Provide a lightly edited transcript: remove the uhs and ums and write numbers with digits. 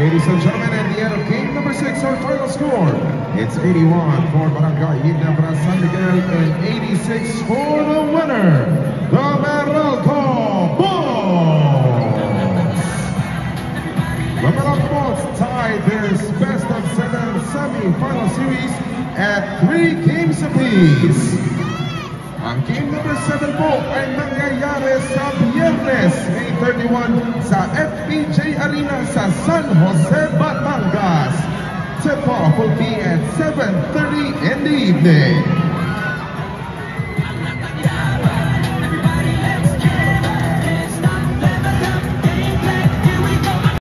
Ladies and gentlemen, at the end of game number 6, our final score, it's 81 for Barangay Ginebra San Miguel and 86 for the winner, the Meralco Bulls. The Meralco Bulls tied their best of 7 semi-final series at 3 games apiece. Ang game number 7 po ay nangyayari sa Biyernes, May 31 sa FPJ Arena sa San Jose, Batangas. Tip-off will be at 7:30 in the evening.